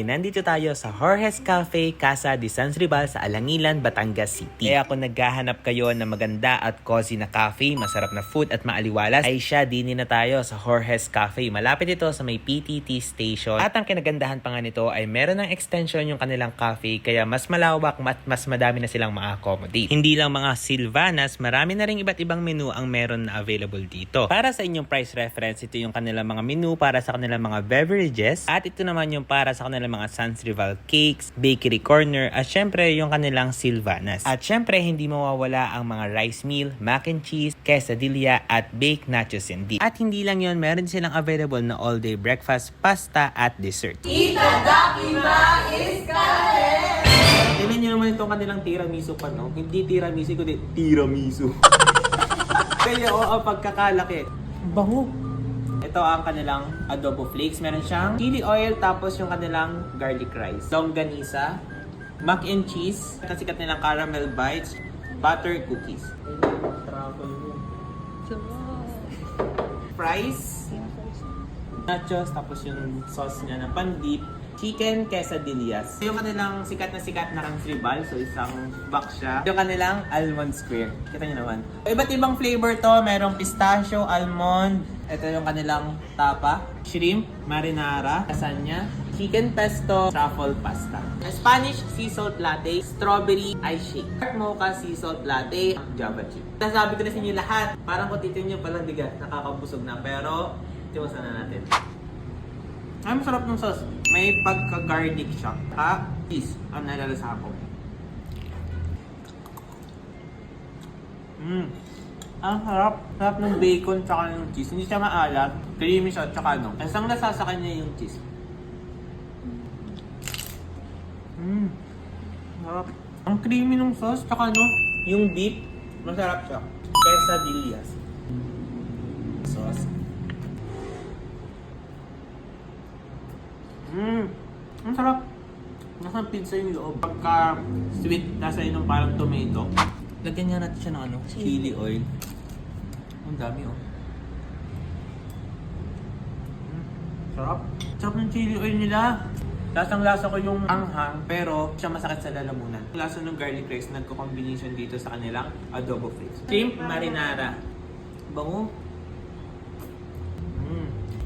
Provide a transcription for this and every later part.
ay nandito tayo sa Jorge's Cafe, Casa de San Ribal sa Alangilan, Batangas City. Kaya kung naghahanap kayo ng maganda at cozy na cafe, masarap na food at maaliwalas, ay siya din na tayo sa Jorge's Cafe. Malapit ito sa may PTT station. At ang kinagandahan pa nga nito ay meron ng extension yung kanilang cafe, kaya mas malawak at mas madami na silang ma-accommodate. Hindi lang mga Silvanas, marami na rin iba't ibang menu ang meron na available dito. Para sa inyong price reference, ito yung kanilang mga menu para sa kanilang mga beverages. At ito naman yung para sa kanilang mga San Rival cakes, bakery corner, at syempre yung kanilang Silvanas. At syempre hindi mawawala ang mga rice meal, mac and cheese, quesadilla, at baked nachos and dip. At hindi lang yun, meron silang available na all-day breakfast, pasta, at dessert. Itadakimasu iskare! Tignan nyo naman itong kanilang tiramisu pa, no? Hindi tiramisu, kundi tiramisu. Kaya ang pagkakalaki. Bango. Ito ang kanilang adobo flakes. Meron siyang chili oil, tapos yung kanilang garlic rice. Longganisa, mac and cheese, kasikat nilang caramel bites, butter cookies. Fries, nachos, tapos yung sauce niya na pandip, chicken quesadillas. Yung kanilang sikat na Cansribal, so isang box siya. Yung kanilang almond square. Kita nyo naman. Iba't ibang flavor to. Merong pistachio, almond. Ito yung kanilang tapa. Shrimp, marinara, lasagna, chicken pesto, truffle pasta. Spanish sea salt latte, strawberry ice shake. Dark mocha sea salt latte, java chip. Nasabi ko na sa inyo lahat. Parang kung titin nyo palang diga, nakakabusog na. Pero, tiwasan na natin. Ay, masarap ng sauce. May pagka-garlic siya. Cheese ang nalalasa ko. Ang harap. Harap ng bacon tsaka ng cheese. Hindi siya maalat. Creamy siya tsaka ano. Isang lasa sa kanya yung cheese. Harap. Ang creamy ng sauce tsaka ano. Yung beef. Masarap siya. Quesadillas. Sauce. Ang sarap. Nasa pizza yung loob. Pagka sweet, nasa yun ng parang tomato. Lagyan nga natin siya ng ano, chili oil. Ang dami oh. Sarap. Sarap ng chili oil nila. Lasang-lasa ko yung anghang, pero siya masakit sa lalamunan. Lasa ng garlic rice, nagko-combination dito sa kanilang adobo flakes. Shrimp marinara. Bango.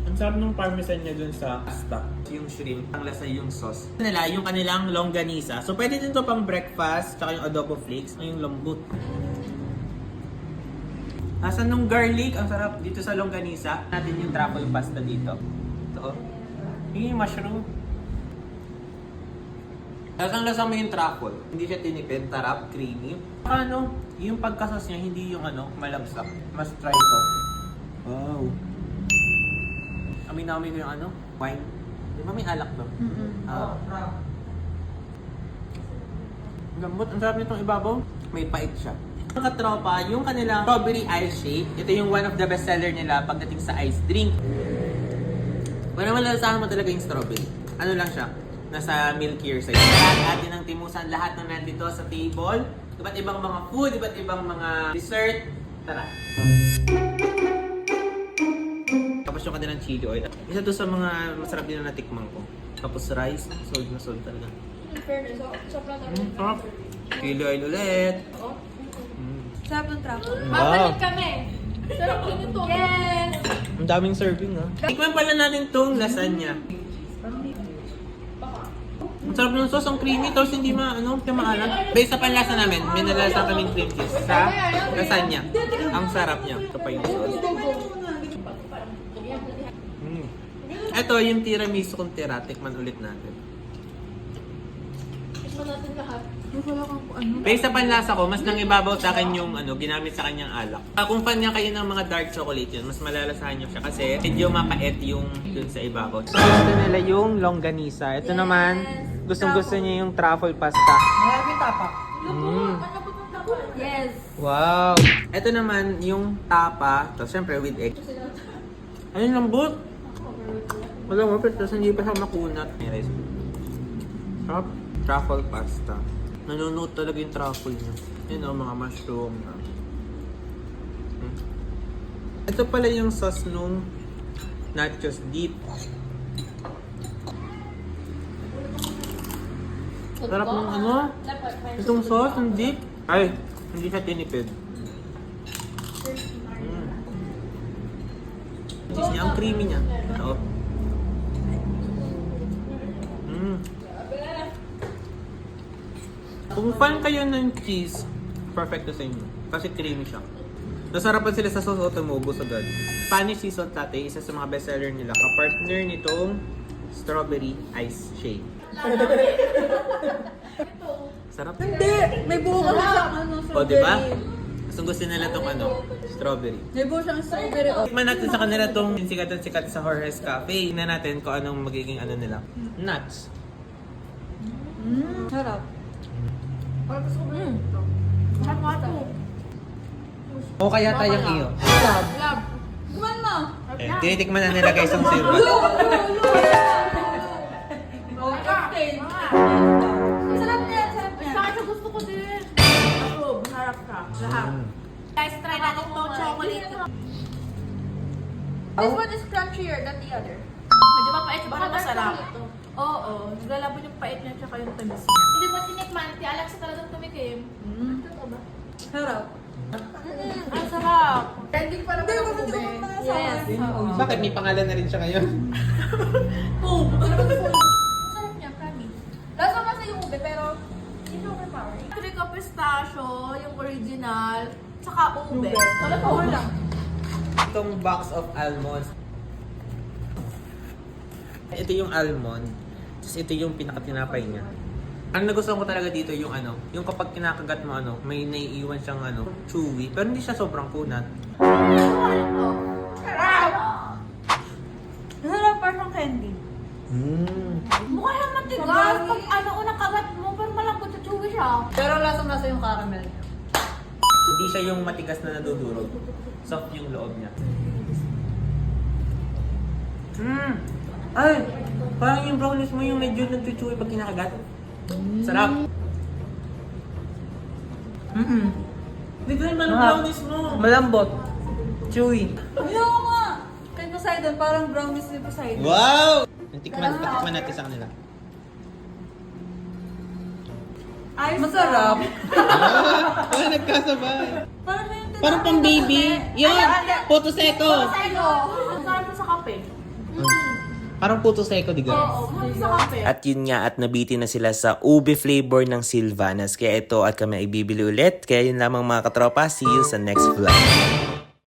Ang sarap ng parmesan niya dun sa pasta. Yung shrimp, ang lasa yung sauce. Nila, yung kanilang longganisa. So pwede din to pang breakfast, tsaka yung adobo flakes, yung lambot. Lasa nung garlic, ang sarap dito sa longganisa. Natin yung truffle pasta dito. Ito. Yung mushroom. Lasang-lasa mo yung truffle. Hindi siya tinipid, tarap, creamy. Ano, yung pagkasas niya, hindi yung ano, malabsak. Mas try ko. Wow. Amin ko yung ano, wine. Di ba may alak to? Gambot, ang sarap nitong ibabaw. May pait siya. Ang katropa, yung kanilang strawberry ice shake. Ito yung one of the best seller nila pagdating sa ice drink. Wala naman lalasahan mo talaga yung strawberry. Ano lang siya? Nasa milkier side. Lahat natin ng timusan, lahat ng nandito sa table. Iba't ibang mga food, iba't ibang mga dessert. Tara! Tapos yung kanilang chili oil. Isa to sa mga masarap din na natikman ko. Tapos rice, sold na sold talaga. Sarap. Chili oil ulit. Sarap ng truffle. Wow. Babalik kami! Sarap din ito. Yes! Ang daming serving ha. Tikman pala natin itong lasagna. Ang sarap ng sauce, ang creamy, tapos hindi maalat. Based sa panlasa namin, may nalasa kaming cream cheese sa lasagna. Ang sarap niya. Ito pa yung sauce. Ito yung tiramisu kong tira. Tikman ulit natin. Tikman natin lahat. Wala kang ano. Based sa panlasa ko, mas nangibabaw sa akin yung ginamit sa kanyang alak. Kung fan niya kayo ng mga dark chocolate yun, mas malalasahan niyo siya kasi medyo mapait yung dun sa ibabaw. So, gusto nila yung longganisa. Ito naman, gustong-gusto niya yung truffle pasta. Maraming tapa. Yes. Wow! Ito naman yung tapa, tapos syempre with egg. Ano yung lambot? Wala mo, pero hindi pa siya makunat. May rice. Sarap. Truffle pasta. Nanunuot talaga yung truffle niya. Yun o, mga mushroom. Ito pala yung sauce nung nachos dip. Sarap ng ano? Itong sauce, ang deep. Ay, hindi siya tinipid. Cheese niya, ang creamy niya. Oo. Kung fan kayo ng cheese, perfect na sa inyo. Kasi creamy siya. Nasarapan sila sa sauce o tumubos agad. Spanish sea salt latte, isa sa mga bestseller nila. Kapartner nitong strawberry ice shake. Sarap. Hindi! May buo kasi siyang ano, O, strawberry. diba? Gusto nila itong ano, strawberry. May buo siyang strawberry. Oh. Tikman natin sa kanila itong sikat at sikat sa Jorge's Cafe. Tingnan natin kung anong magiging ano nila. Nuts. Sarap. Parang gusto ko ito. Sarap nga ito. O kaya tayong iyo. Lab. Kuman mo. Tinitikman na nila guys ang silver. Oh, exchange. Sarap niya, sarap niya. Saka gusto ko din. Approve, harap ka. Lahat. Guys, try natin itong chocolate. This one is crunchier than the other. Medyo mapait, baka masarap. Oo, naglalabon yung pait niya tsaka yung tamis niya. Hindi mo tinikman, ti Alex talagang tumikim. Sarap. Ang sarap. Trending pa naman ang ube. Yes. Bakit may pangalan na rin siya ngayon? Boom! Sarap niya, promise. Lasa kasi yung ube pero Hindi overpowering. Trico pistachio, yung original, tsaka ube. wala pa wala. Itong box of almonds. Ito yung almond. Tapos ito yung pinakatinapay niya. Ang nagustuhan ko talaga dito yung ano, yung kapag kinakagat mo ano, may naiiwan siyang ano, chewy. Pero hindi siya sobrang kunat. Sarap parang candy. Mukha lang matigas. Pag ano, unang kagat mo, pero malambot sa chewy siya. Pero lasang-lasa yung caramel niya. Hindi siya yung matigas na nadudurog. Soft yung loob niya. Ay! Parang yung brownies mo yung medyo nagchuchuwi pag kinakagat. Sarap! Hindi naman ang brownies mo. Malambot. Chewy. Oo nga! Kay Poseidon, parang brownies ni Poseidon. Wow! Tikman natin sa kanila. Ayos Masarap. Ah, nagkasabay. Parang na yung Parang pang baby. Yan! Puto seko! Ang sarap sa kape. Parang puto seko, di ba? Oo, masarap sa kape. At yun nga, at nabiti na sila sa ube flavor ng Sylvanas. Kaya ito at kami ay bibili ulit. Kaya yun lamang mga katropa. See you sa next vlog.